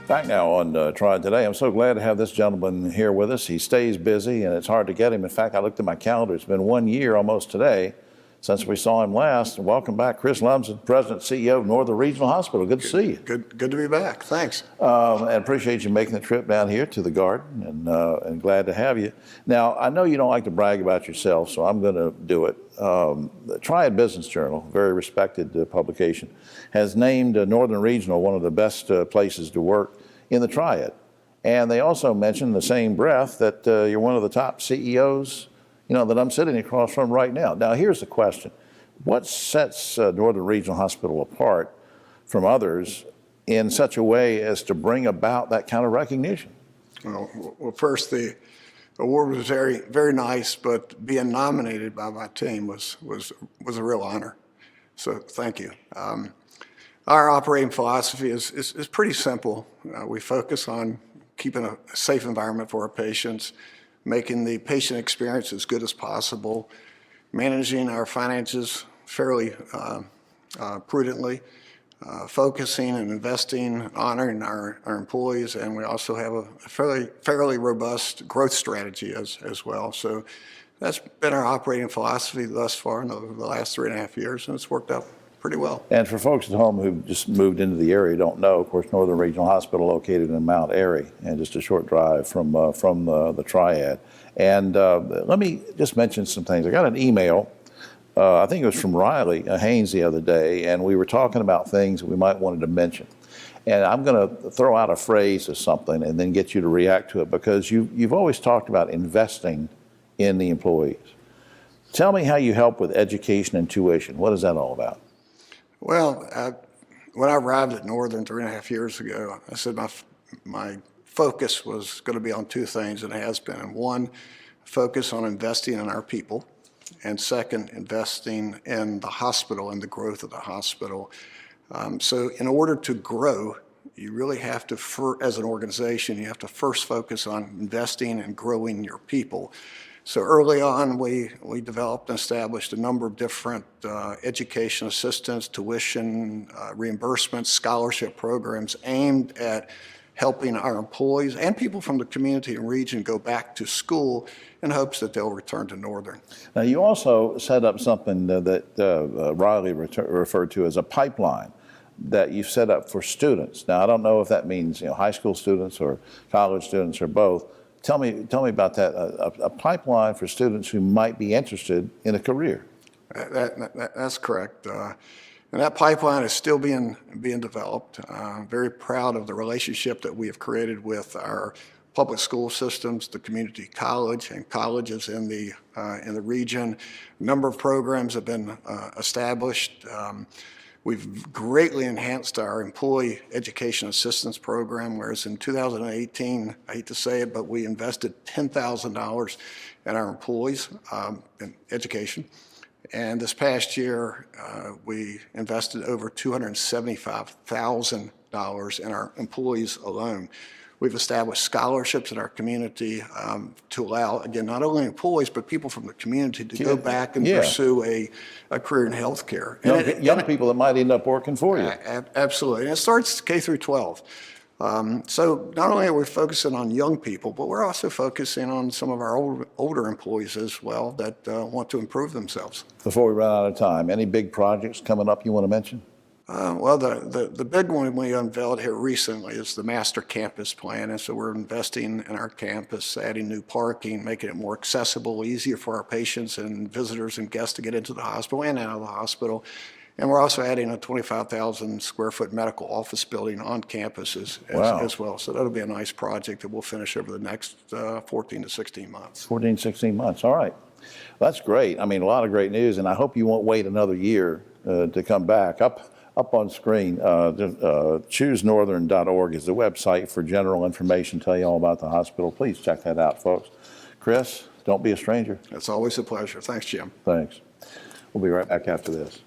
Back now on Tri Today. I'm so glad to have this gentleman here with us. He stays busy and it's hard to get him. In fact, I looked at my calendar. It's been 1 year almost today since we saw him last. Welcome back, Chris Lumsden, President and CEO of Northern Regional Hospital. Good to see you. Good to be back. Thanks. And appreciate you making the trip down here to the Garden, and glad to have you. Now, I know you don't like to brag about yourself, so I'm going to do it. The Triad Business Journal, very respected publication, has named Northern Regional one of the best places to work in the Triad. And they also mention in the same breath that you're one of the top CEOs, that I'm sitting across from right now. Now, here's the question. What sets Northern Regional Hospital apart from others in such a way as to bring about that kind of recognition? Well, first, the award was very, very nice, but being nominated by my team was a real honor. So thank you. Our operating philosophy is pretty simple. We focus on keeping a safe environment for our patients, making the patient experience as good as possible, managing our finances fairly prudently, focusing and investing, honoring our employees, and we also have a fairly robust growth strategy as well. So that's been our operating philosophy thus far in the last 3.5 years, and it's worked out pretty well. And for folks at home who just moved into the area don't know, of course, Northern Regional Hospital located in Mount Airy, and just a short drive from the Triad. And let me just mention some things. I got an email, I think it was from Riley Haynes the other day, and we were talking about things that we might wanted to mention. And I'm going to throw out a phrase or something and then get you to react to it, because you've always talked about investing in the employees. Tell me how you help with education and tuition. What is that all about? Well, when I arrived at Northern 3.5 years ago, I said my focus was going to be on two things, and it has been. And one, focus on investing in our people, and second, investing in the hospital and the growth of the hospital. So in order to grow, you really have to, as an organization, you have to first focus on investing and growing your people. So early on, we developed and established a number of different education assistance, tuition, reimbursement, scholarship programs aimed at helping our employees and people from the community and region go back to school in hopes that they'll return to Northern. Now, you also set up something that Riley referred to as a pipeline that you've set up for students. Now, I don't know if that means high school students or college students or both. Tell me about that, a pipeline for students who might be interested in a career. That's correct. And that pipeline is still being developed. I'm very proud of the relationship that we have created with our public school systems, the community college, and colleges in the region. A number of programs have been established. We've greatly enhanced our employee education assistance program, whereas in 2018, I hate to say it, but we invested $10,000 in our employees in education. And this past year, we invested over $275,000 in our employees alone. We've established scholarships in our community to allow, again, not only employees, but people from the community to go back and pursue a career in healthcare. Young people that might end up working for you. Absolutely. And it starts K through 12. So not only are we focusing on young people, but we're also focusing on some of our older employees as well that want to improve themselves. Before we run out of time, any big projects coming up you want to mention? Well, the big one we unveiled here recently is the master campus plan. And so we're investing in our campus, adding new parking, making it more accessible, easier for our patients and visitors and guests to get into the hospital and out of the hospital. And we're also adding a 25,000 square foot medical office building on campus as well. So that'll be a nice project that we'll finish over the next 14 to 16 months. 14, 16 months. All right. That's great. I mean, a lot of great news. And I hope you won't wait another year to come back. Up on screen, choosenorthern.org is the website for general information, tell you all about the hospital. Please check that out, folks. Chris, don't be a stranger. It's always a pleasure. Thanks, Jim. Thanks. We'll be right back after this.